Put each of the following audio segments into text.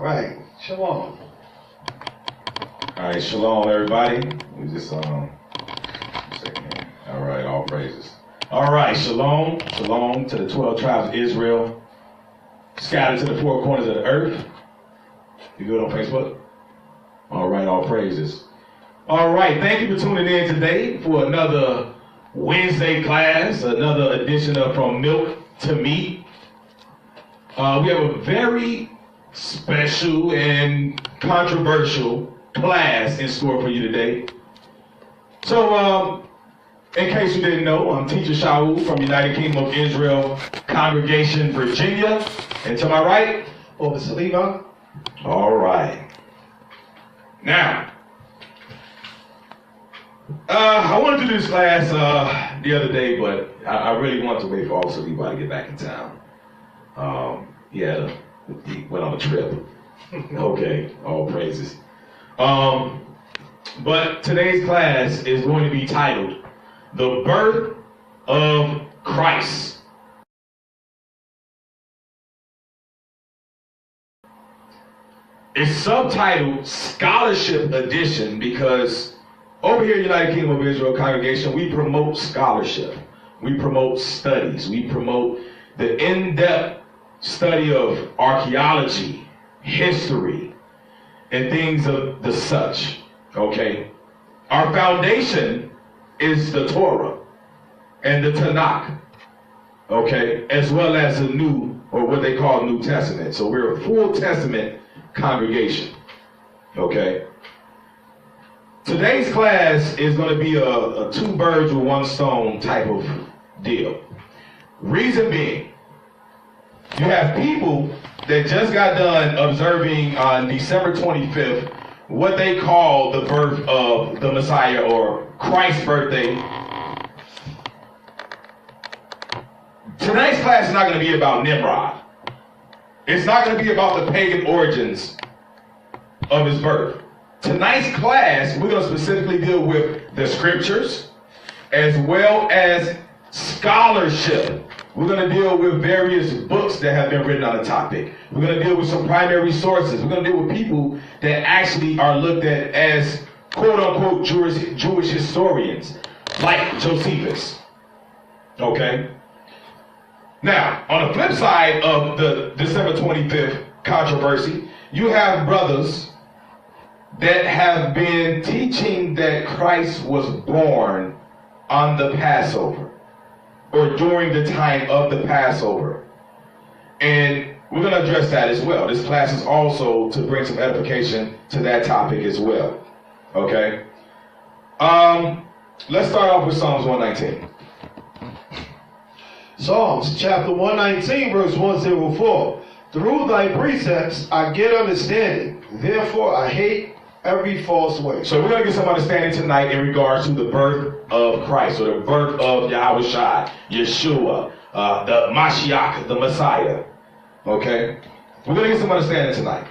right. Shalom. All right, shalom, everybody. We just all right, all praises. All right, shalom, shalom to the 12 tribes of Israel, scattered to the four corners of the earth. You good on Facebook? All right, all praises. All right, thank you for tuning in today for another Wednesday class, another edition of From Milk to Meat. We have a very special and controversial class in store for you today. So, in case you didn't know, I'm Teacher Shaul from United Kingdom of Israel Congregation, Virginia. And to my right, Officer Levi. All right. Now, I wanted to do this class the other day, but I really wanted to wait for Officer Levi to get back in town. He went on a trip. Okay, all praises. But today's class is going to be titled, The Birth of Christ. It's subtitled Scholarship Edition because over here at United Kingdom of Israel Congregation, we promote scholarship. We promote studies. We promote the in-depth study of archaeology, history, and things of the such. Okay? Our foundation is the Torah and the Tanakh. Okay? As well as the New, or what they call New Testament. So we're a full Testament congregation. Okay? Today's class is going to be a two birds with one stone type of deal. Reason being, you have people that just got done observing on December 25th what they call the birth of the Messiah or Christ's birthday. Tonight's class is not going to be about Nimrod. It's not going to be about the pagan origins of his birth. Tonight's class, we're going to specifically deal with the scriptures as well as scholarship. We're going to deal with various books that have been written on the topic. We're going to deal with some primary sources. We're going to deal with people that actually are looked at as quote-unquote Jewish historians, like Josephus. Okay? Now, on the flip side of the December 25th controversy, you have brothers that have been teaching that Christ was born on the Passover or during the time of the Passover. And we're going to address that as well. This class is also to bring some edification to that topic as well. Okay? Let's start off with Psalms 119. Psalms chapter 119, verse 104. Through thy precepts I get understanding, therefore I hate every false way. So we're going to get some understanding tonight in regards to the birth of Christ, or the birth of Yahriach, Yeshua, the Mashiach, the Messiah. Okay? We're going to get some understanding tonight.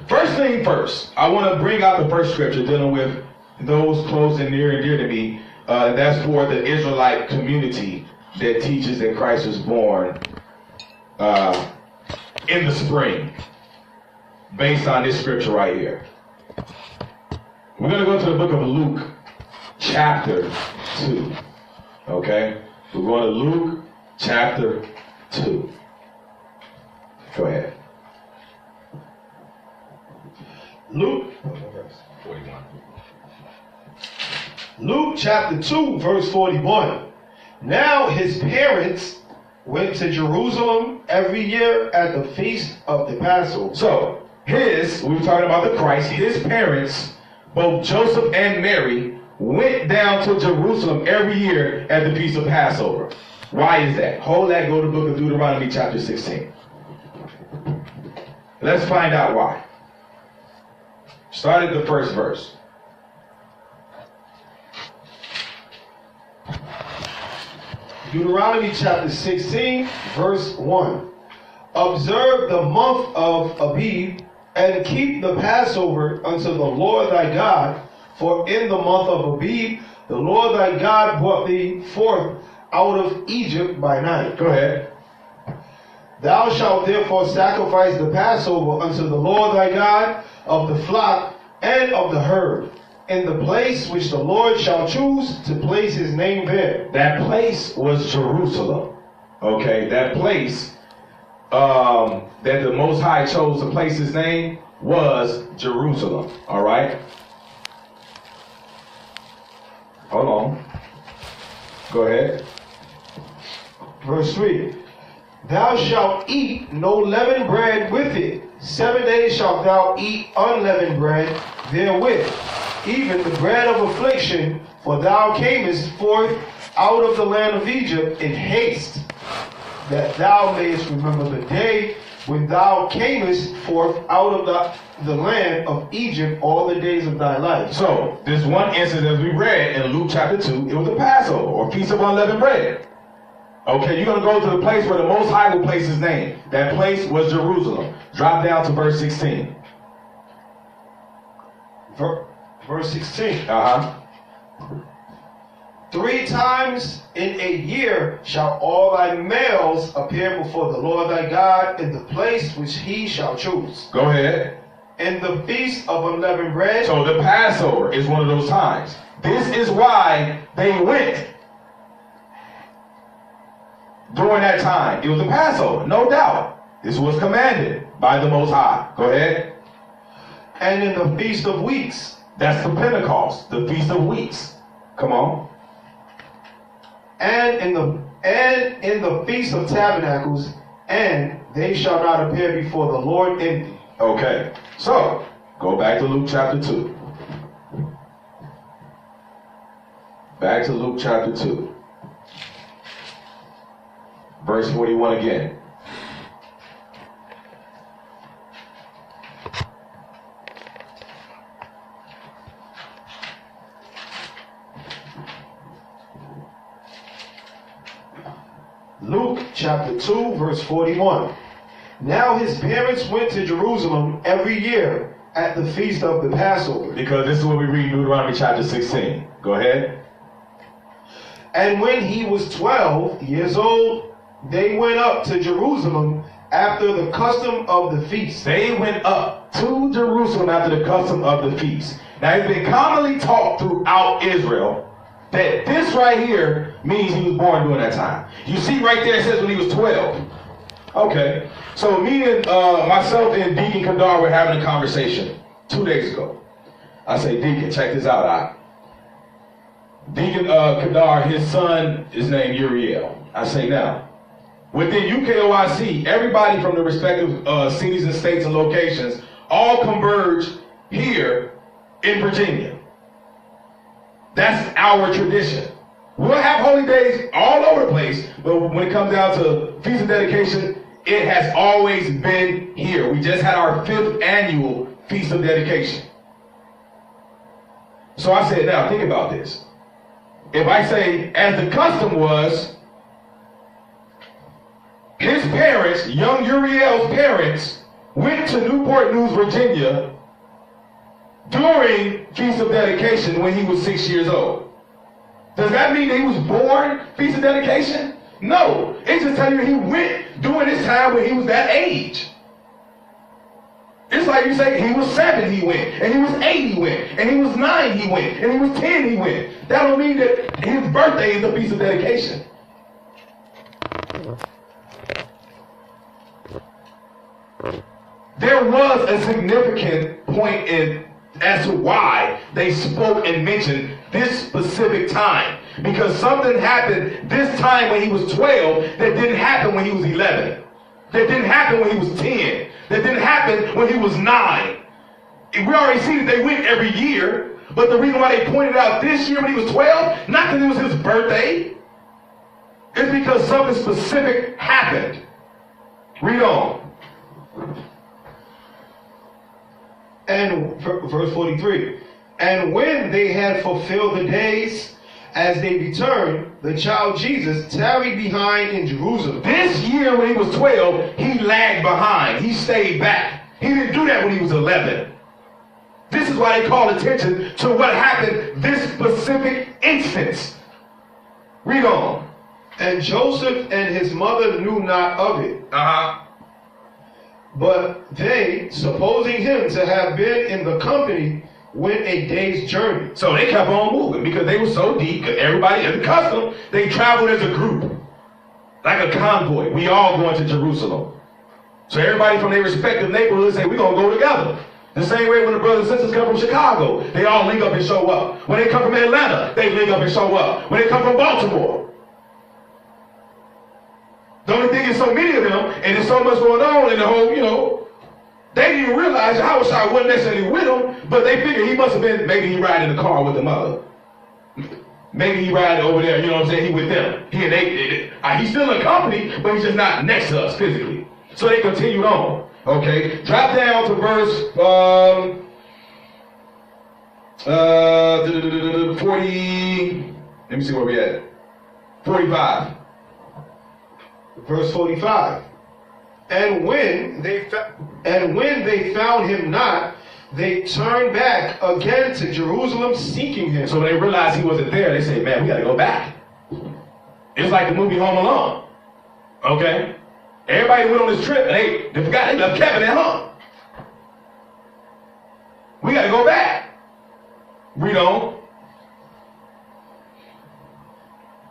First thing first, I want to bring out the first scripture dealing with those close and near and dear to me. That's for the Israelite community that teaches that Christ was born in the spring, based on this scripture right here. We're going to go to the book of Luke, chapter 2. Okay? We're going to Luke, chapter 2. Go ahead. Luke 41. Luke chapter 2, verse 41. Now his parents went to Jerusalem every year at the feast of the Passover. So, we were talking about the Christ, his parents, both Joseph and Mary, went down to Jerusalem every year at the feast of Passover. Why is that? Hold that, go to the book of Deuteronomy chapter 16. Let's find out why. Start at the first verse. Deuteronomy chapter 16, verse 1. Observe the month of Abib, and keep the Passover unto the Lord thy God, for in the month of Abib the Lord thy God brought thee forth out of Egypt by night. Go ahead. Thou shalt therefore sacrifice the Passover unto the Lord thy God of the flock and of the herd, in the place which the Lord shall choose to place his name there. That place was Jerusalem. Okay, that place that the Most High chose to place his name was Jerusalem. All right? Hold on. Go ahead. Verse 3. Thou shalt eat no leavened bread with it. 7 days shalt thou eat unleavened bread therewith, even the bread of affliction, for thou camest forth out of the land of Egypt in haste, that thou mayest remember the day when thou camest forth out of the land of Egypt all the days of thy life. So, this one instance as we read in Luke chapter 2, it was the Passover, or Feast of Unleavened Bread. Okay, you're going to go to the place where the Most High will place his name. That place was Jerusalem. Drop down to verse 16. Verse 16. Uh-huh. 3 times in a year shall all thy males appear before the Lord thy God in the place which he shall choose. Go ahead. In the feast of unleavened bread. So the Passover is one of those times. This is why they went during that time. It was the Passover, no doubt. This was commanded by the Most High. Go ahead. And in the feast of weeks. That's the Pentecost, the Feast of Weeks. Come on. And in the feast of tabernacles, and they shall not appear before the Lord empty. Okay, so go back to Luke chapter 2. Back to Luke chapter 2. Verse 41 again. Luke chapter 2, verse 41. Now his parents went to Jerusalem every year at the feast of the Passover. Because this is what we read in Deuteronomy chapter 16. Go ahead. And when he was 12 years old, they went up to Jerusalem after the custom of the feast. They went up to Jerusalem after the custom of the feast. Now it's been commonly taught throughout Israel that this right here means he was born during that time. You see right there it says when he was 12. Okay, so me and myself and Deacon Kadar were having a conversation 2 days ago. I say, Deacon, check this out. Deacon Kadar, his son is named Yahriach. I say, now, within UKOIC, everybody from the respective cities and states and locations all converge here in Virginia. That's our tradition. We'll have holy days all over the place, but when it comes down to Feast of Dedication, it has always been here. We just had our 5th annual Feast of Dedication. So I said, now think about this. If I say, as the custom was, his parents, young Uriel's parents, went to Newport News, Virginia during Feast of Dedication when he was 6 years old. Does that mean that he was born Feast of Dedication? No. It's just telling you he went during this time when he was that age. It's like you say he was 7, he went, and he was 8, he went, and he was 9, he went, and he was 10, he went. That don't mean that his birthday is a Feast of Dedication. There was a significant point as to why they spoke and mentioned this specific time. Because something happened this time when he was 12 that didn't happen when he was 11. That didn't happen when he was 10. That didn't happen when he was 9. We already see that they went every year. But the reason why they pointed out this year when he was 12, not because it was his birthday. It's because something specific happened. Read on. And verse 43. And when they had fulfilled the days, as they returned, the child Jesus tarried behind in Jerusalem. This year when he was 12, he lagged behind. He stayed back. He didn't do that when he was 11. This is why they call attention to what happened this specific instance. Read on. And Joseph and his mother knew not of it. But they, supposing him to have been in the company, went a day's journey. So they kept on moving because they were so deep. Because everybody, as a custom, they traveled as a group, like a convoy. We all going to Jerusalem. So everybody from their respective neighborhoods say, we're going to go together. The same way when the brothers and sisters come from Chicago, they all link up and show up. When they come from Atlanta, they link up and show up. When they come from Baltimore. The only thing is so many of them, and there's so much going on in the whole, they didn't even realize Yahriach wasn't necessarily with them, but they figured he must have been, maybe he ride in the car with the mother. Maybe he ride over there, he with them. He's still in company, but he's just not next to us physically. So they continued on. Okay, drop down to verse 40. Let me see where we at. 45. Verse 45. And when they found him not, they turned back again to Jerusalem seeking him. So when they realized he wasn't there, they said, man, we got to go back. It's like the movie Home Alone. Okay? Everybody went on this trip and they forgot they left Kevin at home. We got to go back. Read on.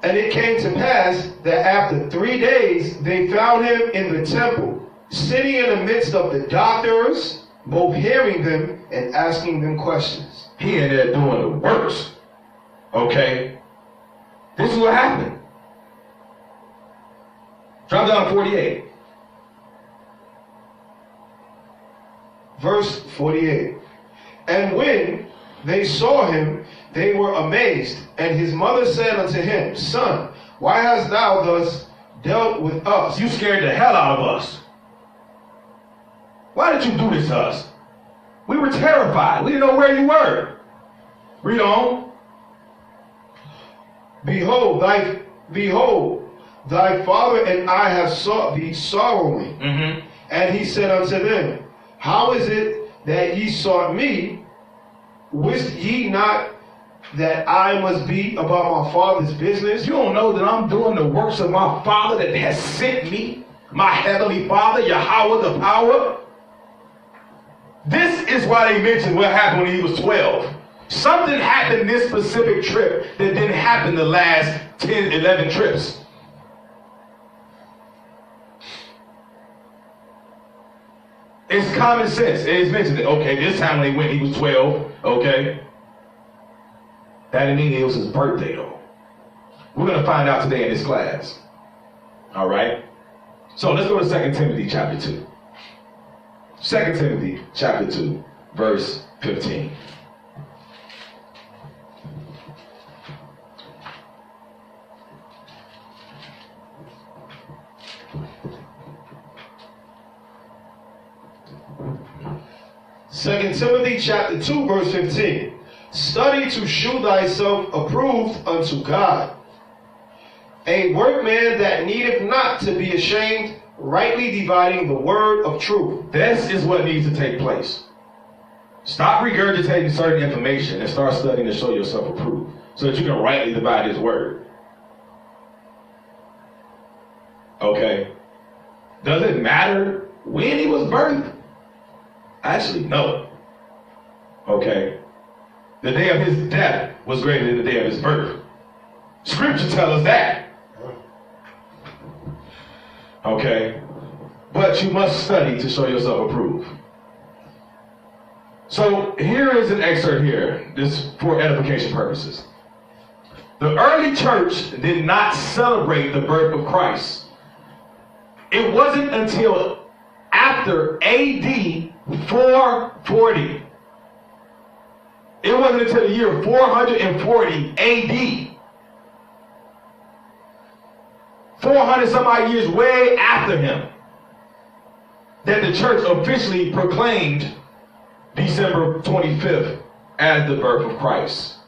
And it came to pass that after 3 days they found him in the temple, sitting in the midst of the doctors, both hearing them and asking them questions. He in there doing the works. Okay? This is what happened. Drop down to 48. Verse 48. And when they saw him, they were amazed. And his mother said unto him, Son, why hast thou thus dealt with us? You scared the hell out of us. Why did you do this to us? We were terrified. We didn't know where you were. Read on. Behold, thy father and I have sought thee sorrowing. Mm-hmm. And he said unto them, How is it that ye sought me? Wist ye not that I must be about my Father's business? You don't know that I'm doing the works of my Father that has sent me? My heavenly Father, Yahweh the power? This is why they mentioned what happened when he was 12. Something happened this specific trip that didn't happen the last 10, 11 trips. It's common sense. It's mentioned that, okay, this time when they went, he was 12, okay? That didn't mean it was his birthday, though. We're going to find out today in this class. All right? So let's go to 2 Timothy chapter 2. 2 Timothy chapter 2, verse 15. Second Timothy chapter 2, verse 15. Study to shew thyself approved unto God, a workman that needeth not to be ashamed, rightly dividing the word of truth. This is what needs to take place. Stop regurgitating certain information and start studying to show yourself approved so that you can rightly divide his word. Okay? Does it matter when he was birthed? Actually, no. Okay? The day of his death was greater than the day of his birth. Scripture tells us that. Okay? But you must study to show yourself approved. So here is an excerpt here, this for edification purposes. The early church did not celebrate the birth of Christ. It wasn't until after AD 440. It wasn't until the year 440 AD. 400 some odd years way after him that the church officially proclaimed December 25th as the birth of Christ.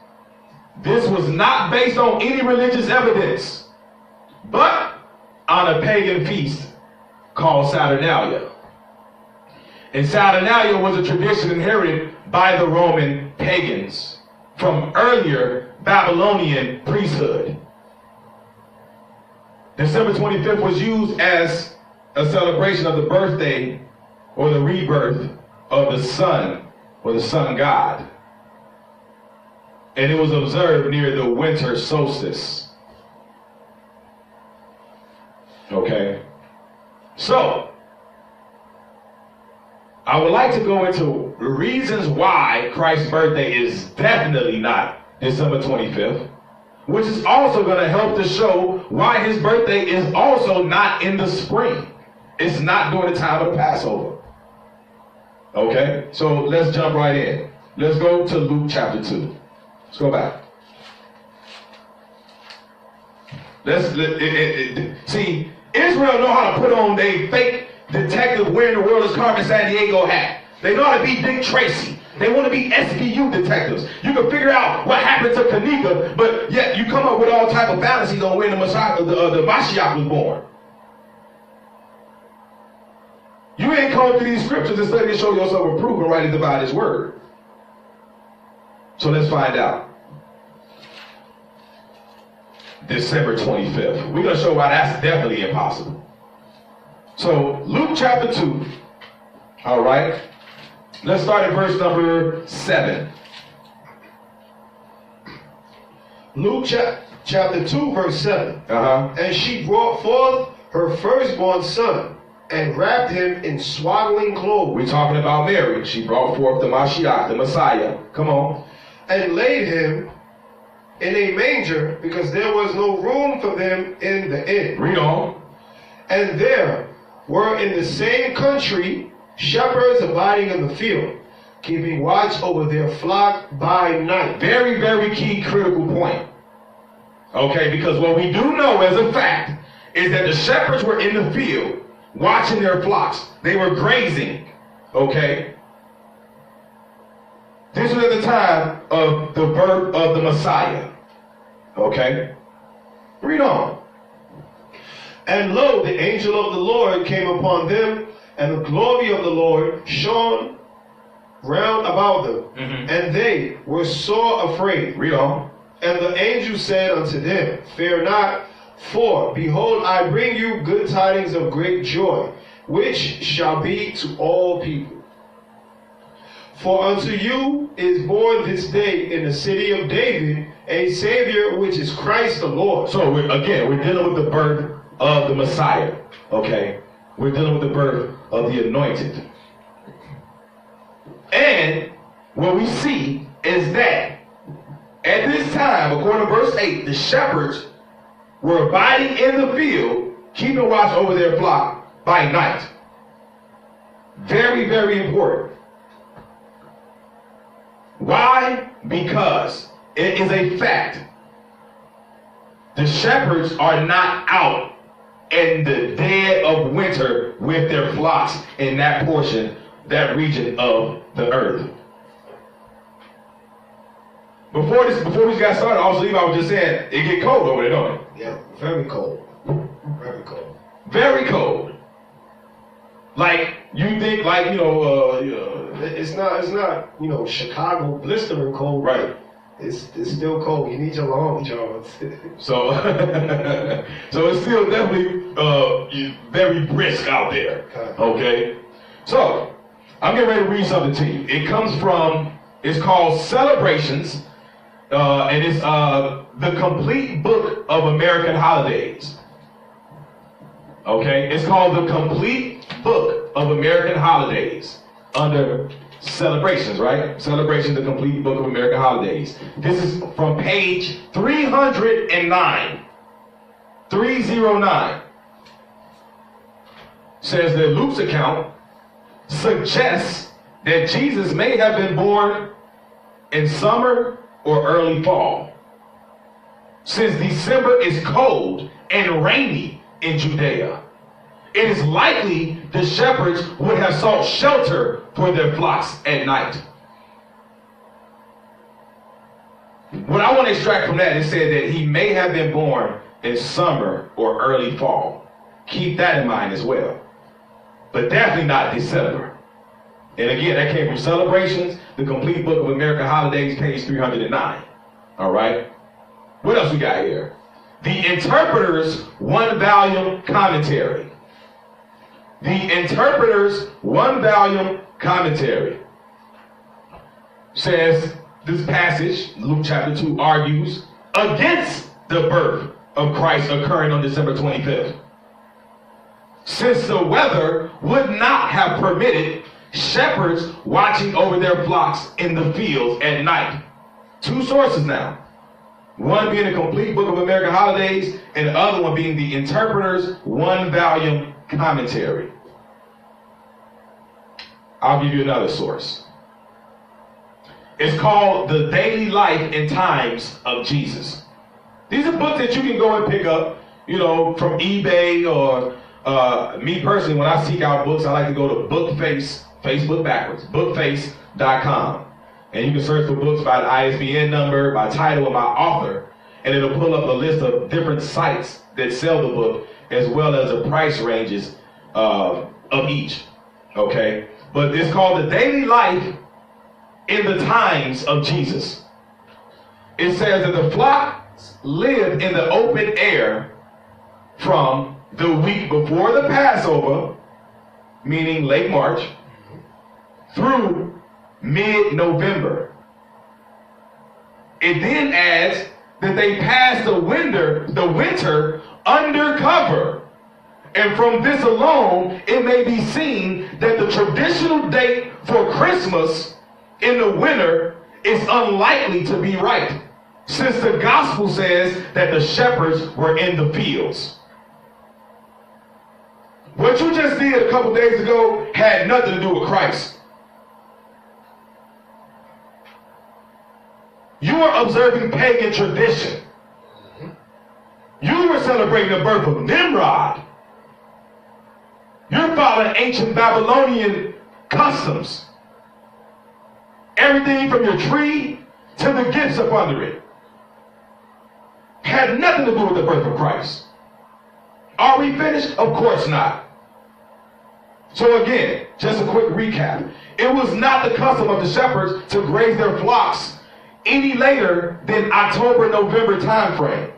This was not based on any religious evidence, but on a pagan feast called Saturnalia. And Saturnalia was a tradition inherited by the Roman pagans from earlier Babylonian priesthood. December 25th was used as a celebration of the birthday or the rebirth of the sun or the sun god. And it was observed near the winter solstice. Okay? So, I would like to go into reasons why Christ's birthday is definitely not December 25th, which is also going to help to show why his birthday is also not in the spring. It's not during the time of the Passover. Okay? So let's jump right in. Let's go to Luke chapter 2. Let's go back. See, Israel know how to put on their fake detective wearing the world is Carmen Sandiego hat. They know how to be Dick Tracy. They want to be SVU detectives. You can figure out what happened to Kanika, but yet you come up with all type of fallacies on when the Mashiach was born. You ain't come through these scriptures and study to show yourself approved and rightly divide his word. So let's find out. December 25th. We're going to show why that's definitely impossible. So, Luke chapter 2. All right. Let's start at verse number 7. Luke chapter 2, verse 7. Uh-huh. And she brought forth her firstborn son, and wrapped him in swaddling clothes. We're talking about Mary. She brought forth the Mashiach, the Messiah. Come on. And laid him in a manger, because there was no room for them in the inn. Read on. And there were in the same country shepherds abiding in the field, keeping watch over their flock by night. Very, very key critical point. Okay, because what we do know as a fact is that the shepherds were in the field watching their flocks. They were grazing. Okay? This was at the time of the birth of the Messiah. Okay? Read on. And lo, the angel of the Lord came upon them, and the glory of the Lord shone round about them. Mm-hmm. And they were sore afraid. Read on. And the angel said unto them, Fear not, for behold, I bring you good tidings of great joy, which shall be to all people. For unto you is born this day in the city of David a Savior, which is Christ the Lord. So we're dealing with the birth of the Messiah. Okay? We're dealing with the birth of the anointed. And what we see is that at this time, according to verse 8, the shepherds were abiding in the field, keeping watch over their flock by night. Very, very important. Why? Because it is a fact. The shepherds are not out in the dead of winter with their flocks in that portion, that region of the earth. Before we got started, also Levi was just saying, it get cold over there, don't it? Yeah, very cold. Very cold. Very cold. Like, you think like, it's not, Chicago blistering cold. Right. It's still cold. You need your long johns. So, so it's still definitely very brisk out there. Okay? So, I'm getting ready to read something to you. It comes from, it's called Celebrations, and it's the complete book of American holidays. Okay? It's called the complete book of American holidays under Celebrations, right? Celebrations, the complete book of American holidays. This is from page 309. 309. Says that Luke's account suggests that Jesus may have been born in summer or early fall, since December is cold and rainy in Judea. It is likely the shepherds would have sought shelter for their flocks at night. What I want to extract from that is said that he may have been born in summer or early fall. Keep that in mind as well. But definitely not December. And again, that came from Celebrations, the complete book of American holidays, page 309. All right? What else we got here? The Interpreter's one-volume commentary. The Interpreter's one-volume commentary says this passage, Luke chapter 2, argues against the birth of Christ occurring on December 25th. Since the weather would not have permitted shepherds watching over their flocks in the fields at night. Two sources now. One being the complete Book of American Holidays, and the other one being the Interpreter's one-volume commentary. I'll give you another source. It's called The Daily Life and Times of Jesus. These are books that you can go and pick up, from eBay or me personally, when I seek out books, I like to go to Bookface, Facebook backwards, bookface.com. And you can search for books by the ISBN number, by title, and by author, and it'll pull up a list of different sites that sell the book, as well as the price ranges of each. Okay? But it's called The Daily Life in the Times of Jesus. It says that the flocks lived in the open air from the week before the Passover, meaning late March, through mid-November. It then adds that they passed the winter under cover. And from this alone, it may be seen that the traditional date for Christmas in the winter is unlikely to be right, since the gospel says that the shepherds were in the fields. What you just did a couple days ago had nothing to do with Christ. You are observing pagan tradition. You were celebrating the birth of Nimrod. You're following ancient Babylonian customs. Everything from your tree to the gifts up under it had nothing to do with the birth of Christ. Are we finished? Of course not. So again, just a quick recap. It was not the custom of the shepherds to graze their flocks any later than October-November time frame.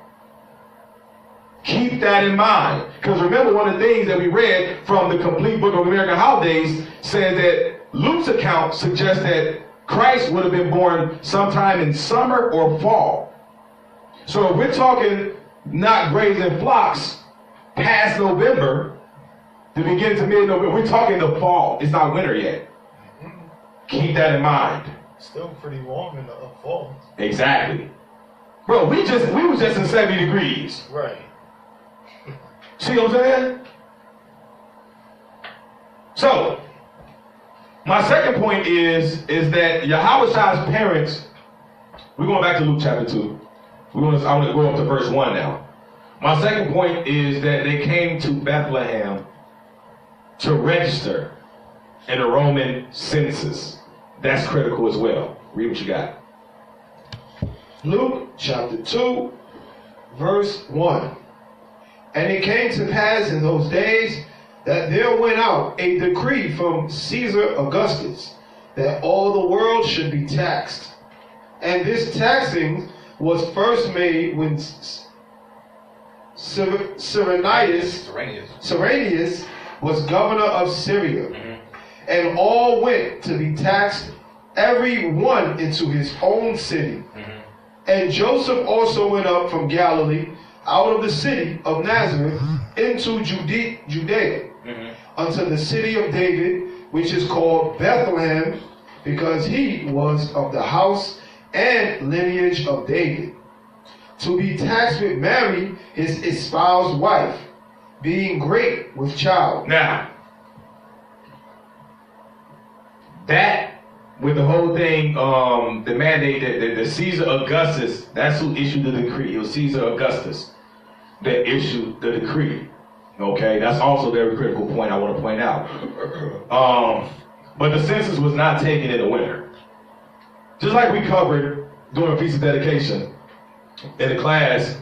Keep that in mind. Because remember, one of the things that we read from the complete Book of American Holidays said that Luke's account suggests that Christ would have been born sometime in summer or fall. So if we're talking not grazing flocks past November, to begin to mid-November, we're talking the fall. It's not winter yet. Keep that in mind. Still pretty warm in the fall. Exactly. Bro, we was just in 70 degrees. Right. See what I'm saying? So, my second point is that Yahweh's parents, we're going back to Luke chapter 2. I want to go up to verse 1 now. My second point is that they came to Bethlehem to register in the Roman census. That's critical as well. Read what you got. Luke chapter 2, verse 1. And it came to pass in those days that there went out a decree from Caesar Augustus that all the world should be taxed. And this taxing was first made when Cyrenius was governor of Syria. And all went to be taxed, every one into his own city. And Joseph also went up from Galilee, out of the city of Nazareth, into Judea, unto the city of David, which is called Bethlehem, because he was of the house and lineage of David, to be taxed with Mary, his espoused wife, being great with child. Now, that with the whole thing, the mandate, the Caesar Augustus, that's who issued the decree. It was Caesar Augustus that issued the decree. Okay, that's also a very critical point I want to point out. But the census was not taken in the winter. Just like we covered during Feast of Dedication in the class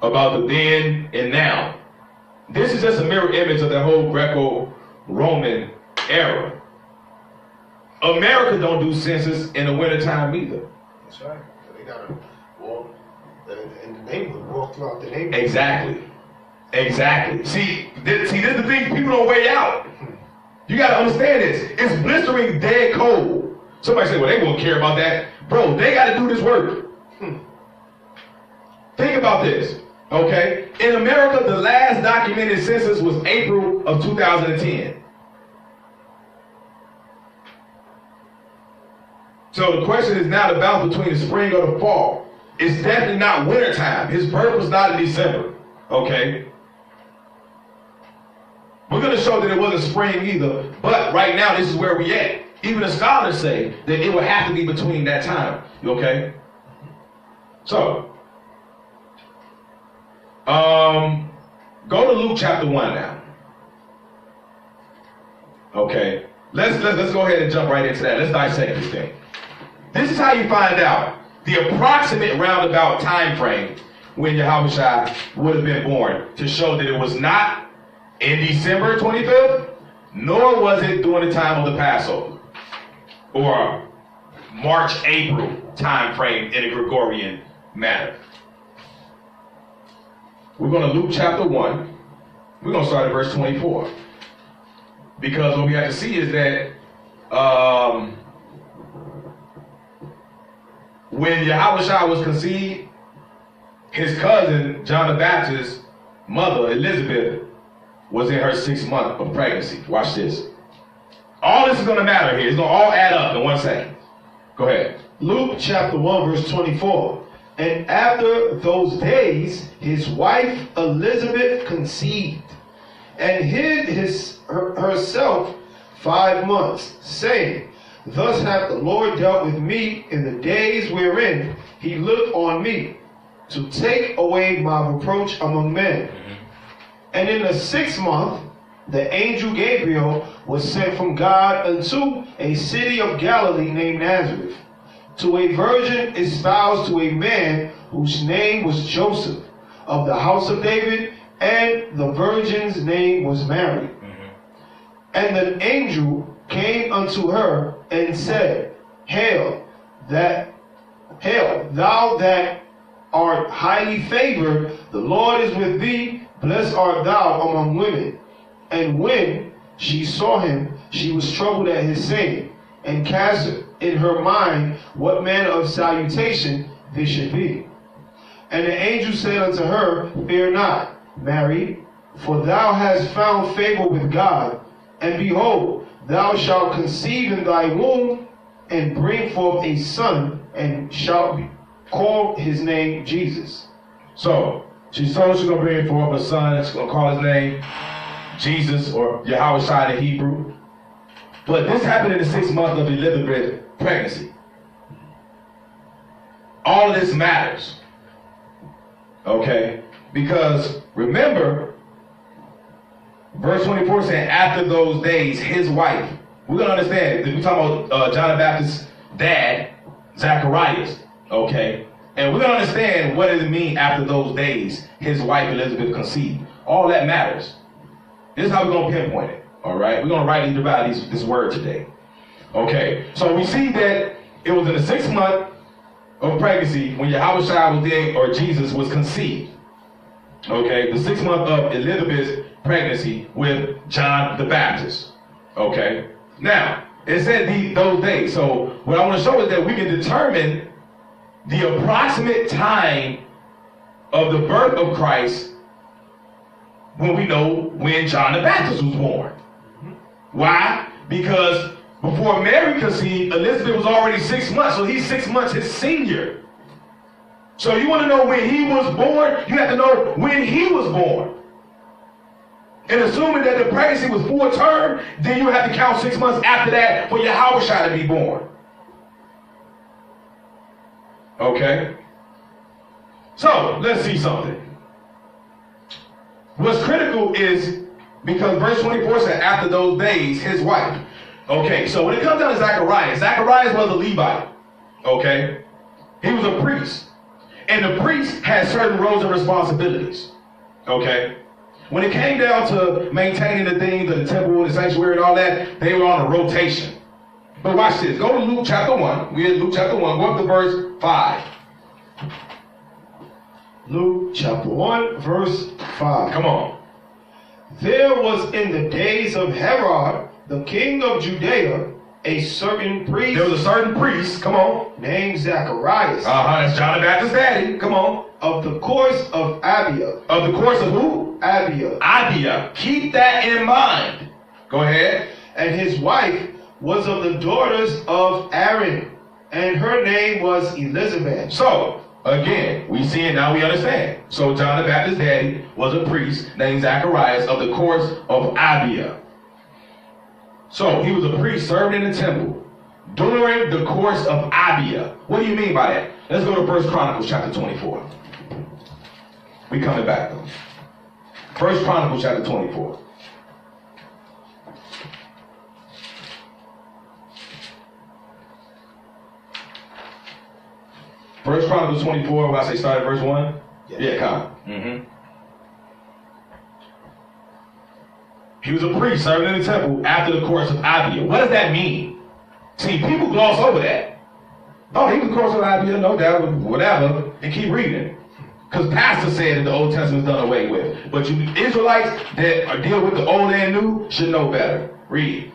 about the then and now. This is just a mirror image of the whole Greco-Roman era. America don't do census in the wintertime either. That's right. They got a, well, And the neighborhood walk throughout the neighborhood. Exactly. Exactly. See, this is the thing people don't weigh out. You got to understand this. It's blistering dead cold. Somebody say, well, they won't care about that. Bro, they got to do this work. Think about this. Okay? In America, the last documented census was April of 2010. So the question is now the balance between the spring or the fall. It's definitely not winter time. His birth was not in December. Okay? We're going to show that it wasn't spring either, but right now this is where we at. Even the scholars say that it would have to be between that time. You okay? So, go to Luke chapter 1 now. Okay? Let's go ahead and jump right into that. Let's dissect this thing. This is how you find out the approximate roundabout time frame when Yahushua would have been born, to show that it was not in December 25th, nor was it during the time of the Passover, or March-April time frame in a Gregorian manner. We're going to Luke chapter 1. We're going to start at verse 24. Because what we have to see is that when Yahushua was conceived, his cousin, John the Baptist's mother, Elizabeth, was in her 6th month of pregnancy. Watch this. All this is going to matter here. It's going to all add up in 1 second. Go ahead. Luke chapter 1, verse 24. And after those days, his wife Elizabeth conceived, and hid herself 5 months, saying, Thus hath the Lord dealt with me in the days wherein he looked on me, to take away my reproach among men. And in the 6th month, the angel Gabriel was sent from God unto a city of Galilee named Nazareth, to a virgin espoused to a man whose name was Joseph, of the house of David, and the virgin's name was Mary. And the angel came unto her and said, Hail, thou that art highly favored, the Lord is with thee, blessed art thou among women. And when she saw him, she was troubled at his saying, and cast in her mind what manner of salutation this should be. And the angel said unto her, Fear not, Mary, for thou hast found favor with God, and behold, thou shalt conceive in thy womb, and bring forth a son, and shalt call his name Jesus. So, she told she's going to bring forth a son. She's going to call his name Jesus, or Yahushua in Hebrew. But this happened in the 6th month of Elizabeth's pregnancy. All of this matters. Okay? Because remember, verse 24 saying, after those days, his wife. We're going to understand. We're talking about John the Baptist's dad, Zacharias. Okay? And we're going to understand what does it mean after those days, his wife Elizabeth conceived. All that matters. This is how we're going to pinpoint it. All right? We're going to rightly divide this word today. Okay? So we see that it was in the 6th month of pregnancy when Yahushua was there, or Jesus was conceived. Okay? The 6th month of Elizabeth's pregnancy with John the Baptist. Okay? Now, it said those days. So what I want to show is that we can determine the approximate time of the birth of Christ when we know when John the Baptist was born. Why? Because before Mary conceived, Elizabeth was already 6 months, so he's 6 months his senior. So you want to know when he was born, you have to know when he was born. And assuming that the pregnancy was full term, then you have to count 6 months after that for Yahushua to be born. Okay? So, let's see something. What's critical is, because verse 24 said, after those days, his wife. Okay, so when it comes down to Zacharias, Zacharias was a Levi. Okay? He was a priest. And the priest had certain roles and responsibilities. Okay? When it came down to maintaining the things of the temple, the sanctuary, and all that, they were on a rotation. But watch this. Go to Luke chapter 1. We're in Luke chapter 1. Go up to verse 5. Luke chapter 1, verse 5. Come on. There was in the days of Herod, the king of Judea, a certain priest. There was a certain priest, come on. Named Zacharias. That's John the Baptist's daddy. Come on. Of the course of Abia. Of the course of who? Abia. Abia. Keep that in mind. Go ahead. And his wife was of the daughters of Aaron, and her name was Elizabeth. So, again, we see it now, we understand. So John the Baptist's daddy was a priest named Zacharias of the course of Abia. So he was a priest serving in the temple during the course of Abia. What do you mean by that? Let's go to 1 Chronicles chapter 24. We coming back though. 1 Chronicles chapter 24. First Chronicles 24, when I say start at verse 1? Yes. Yeah, come. He was a priest serving in the temple after the course of Abia. What does that mean? See, people gloss over that. Oh, he was the course of Abia, no doubt, whatever, and keep reading. Because Pastor said that the Old Testament is done away with. But you Israelites that deal with the old and new should know better. Read.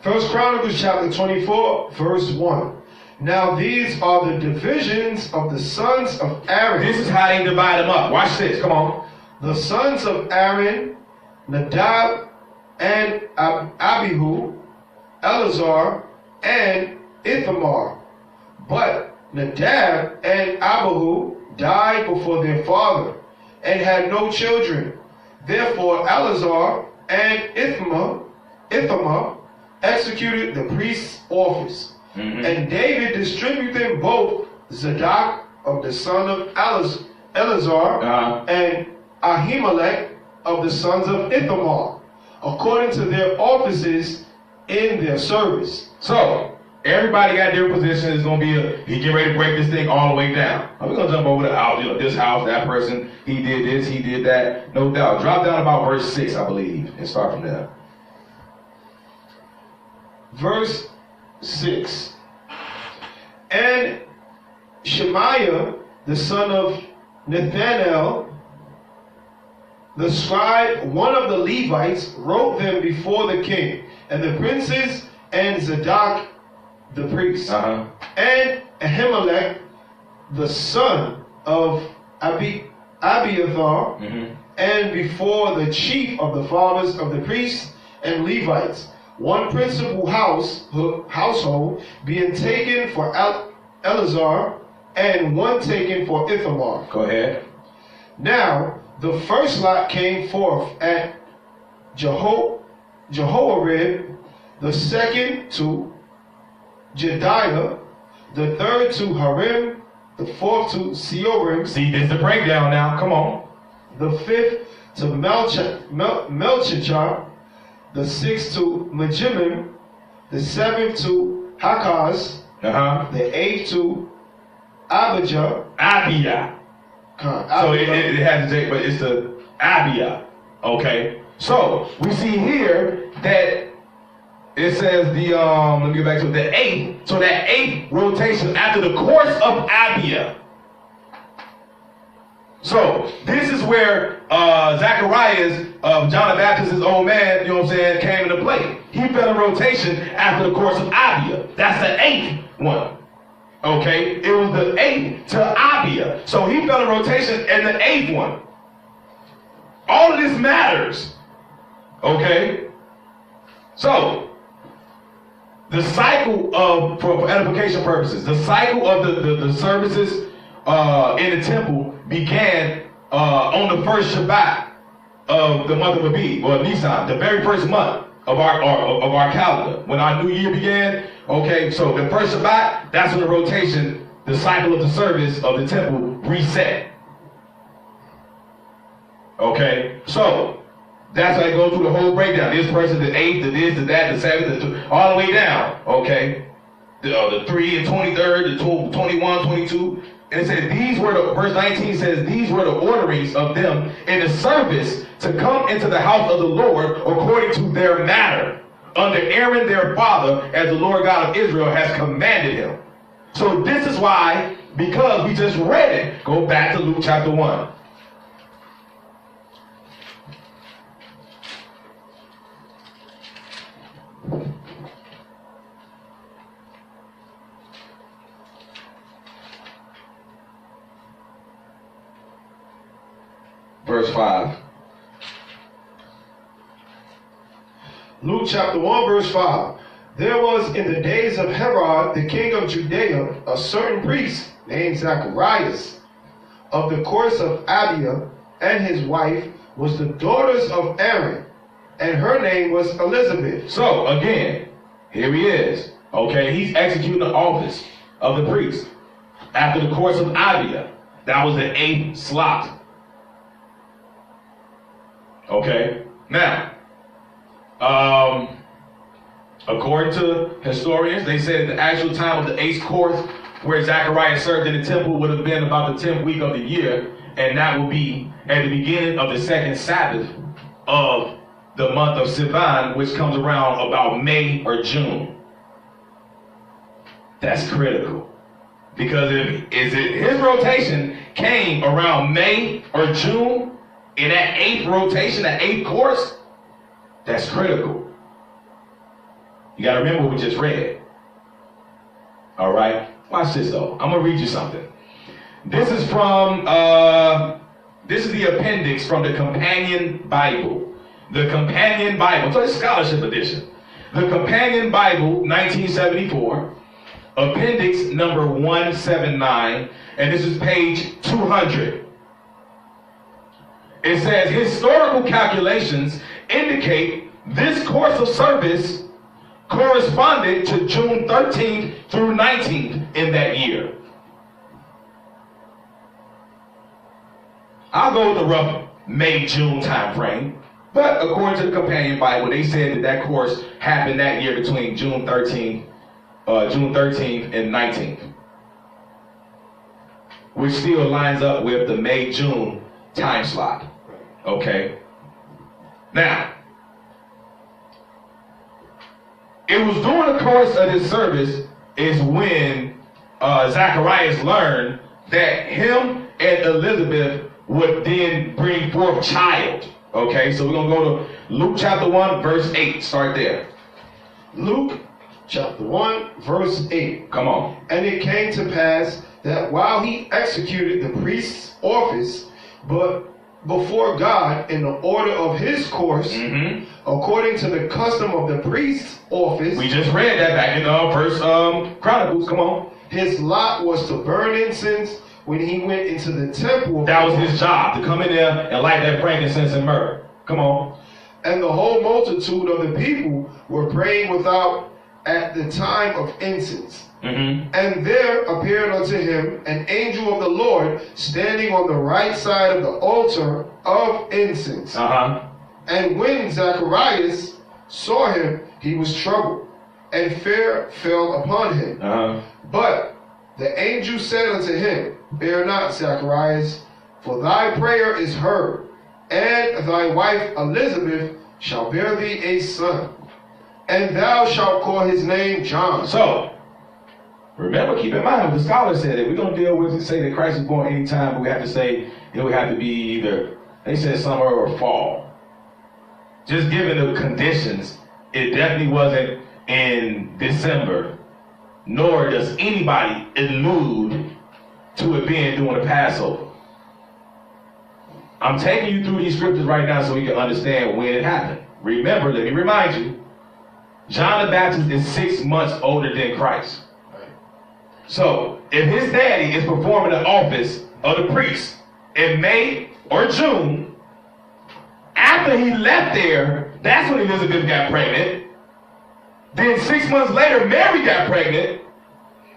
1 Chronicles chapter 24, verse 1. Now these are the divisions of the sons of Aaron. This is how they divide them up. Watch this. Come on. The sons of Aaron, Nadab and Abihu, Eleazar and Ithamar. But Nadab and Abihu died before their father and had no children. Therefore Eleazar and Ithamar executed the priest's office. And David distributed them both Zadok of the son of Eleazar and Ahimelech of the sons of Ithamar, according to their offices in their service. So, everybody got their position. It's going to be he get ready to break this thing all the way down. We're going to jump over the house, this house, that person, he did this, he did that. No doubt. Drop down about verse 6, I believe, and start from there. Verse 6. And Shemaiah, the son of Nathanael, the scribe, one of the Levites, wrote them before the king, and the princes, and Zadok the priest, and Ahimelech, the son of Abiathar, and before the chief of the fathers of the priests and Levites, one principal household being taken for Eleazar, and one taken for Ithamar. Go ahead. Now, the first lot came forth at Jehoiarib, the second to Jediah, the third to Harim, the fourth to Seorim. See, this is the breakdown now. Come on. The fifth to Melchijah, the sixth to Majimim, the seventh to Hakaz, the eighth to Abijah. Abia. So it has to take, but it's the Abia. Okay. So we see here that it says the let me get back to the eighth. So that eighth rotation after the course of Abia. So this is where Zacharias, John the Baptist's old man, you know what I'm saying, came into play. He fell in rotation after the course of Abia. That's the eighth one. Okay, it was the eighth to Abia. So he fell in rotation in the eighth one. All of this matters. Okay? So, the cycle of, for edification purposes, the cycle of the services in the temple began on the first Shabbat of the month of Abib, or Nisan, the very first month of our calendar. When our new year began, okay, so the first Shabbat, that's when the rotation, the cycle of the service of the temple reset. Okay, so that's how I go through the whole breakdown. This person, the eighth, the this, the that, the seventh, all the way down. Okay, the 3 and 23rd, the 21, 22. And it says these were the, verse 19 says, these were the orderings of them in the service to come into the house of the Lord according to their manner, under Aaron their father, as the Lord God of Israel has commanded him. So this is why Because we just read it. Go back to Luke chapter 1. Verse 5. Luke chapter 1, verse 5. There was in the days of Herod, the king of Judea, a certain priest named Zacharias, of the course of Abia, and his wife was the daughters of Aaron, and her name was Elizabeth. So, again, here he is. Okay, he's executing the office of the priest after the course of Abia. That was the 8th slot. Okay, now, according to historians, they said the actual time of the 8th course where Zacharias served in the temple would have been about the 10th week of the year, and that would be at the beginning of the 2nd Sabbath of the month of Sivan, which comes around about May or June. That's critical. Because his rotation came around May or June, in that 8th rotation, that 8th course, that's critical. You got to remember what we just read. All right? Watch this, though. I'm going to read you something. This is from, this is the appendix from the Companion Bible. The Companion Bible. So it's scholarship edition. The Companion Bible, 1974. Appendix number 179. And this is page 200. It says, historical calculations indicate this course of service corresponded to June 13th through 19th in that year. I'll go with the rough May-June time frame. But according to the Companion Bible, they said that that course happened that year between June 13th and 19th. Which still lines up with the May-June time slot. Okay. Now, it was during the course of this service is when Zacharias learned that him and Elizabeth would then bring forth child. Okay, so we're going to go to Luke chapter 1, verse 8. Start there. Luke chapter 1, verse 8. Come on. And it came to pass that while he executed the priest's office, but before God in the order of his course, according to the custom of the priest's office. We just read that back in First Chronicles. Come on. His lot was to burn incense when he went into the temple. That was his job, to come in there and light that frankincense and myrrh. Come on. And the whole multitude of the people were praying without at the time of incense. And there appeared unto him an angel of the Lord standing on the right side of the altar of incense. And when Zacharias saw him, he was troubled, and fear fell upon him. But the angel said unto him, Fear not, Zacharias, for thy prayer is heard, and thy wife Elizabeth shall bear thee a son, and thou shalt call his name John. So, remember, keep in mind what the scholar said. If we're going to deal with it, say that Christ is born anytime, but we have to say it would have to be either, they said summer or fall. Just given the conditions, it definitely wasn't in December, nor does anybody allude to it being during the Passover. I'm taking you through these scriptures right now so we can understand when it happened. Remember, let me remind you, John the Baptist is 6 months older than Christ. So, if his daddy is performing the office of the priest in May or June, after he left there, that's when Elizabeth got pregnant. Then 6 months later, Mary got pregnant.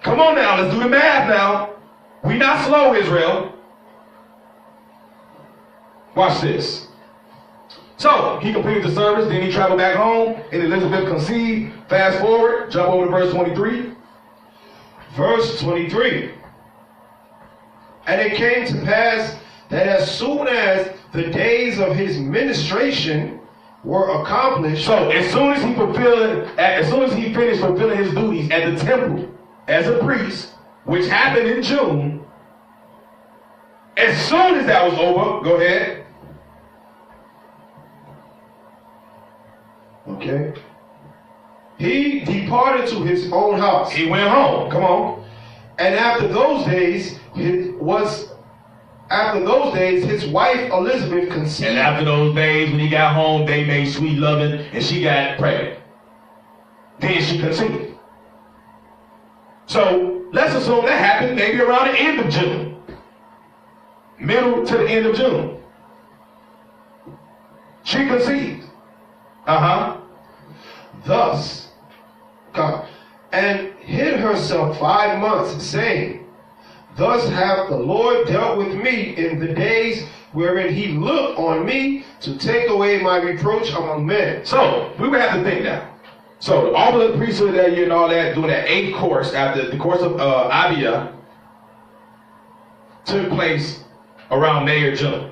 Come on now, let's do the math now. We not slow, Israel. Watch this. So, he completed the service, then he traveled back home, and Elizabeth conceived. Fast forward, jump over to verse 23. Verse 23. And it came to pass that as soon as the days of his ministration were accomplished. So as soon as he finished fulfilling his duties at the temple as a priest, which happened in June, as soon as that was over, go ahead. Okay. He departed to his own house. He went home. Come on. And after those days, his wife Elizabeth conceived. And after those days, when he got home, they made sweet loving, and she got pregnant. Then she conceived. So let's assume that happened maybe around the end of June. Middle to the end of June. She conceived. Thus, God, and hid herself 5 months, saying, Thus hath the Lord dealt with me in the days wherein he looked on me to take away my reproach among men. So we would have to think now. So all of the priesthood that year and all that, doing that 8th course after the course of Abia took place around May or June.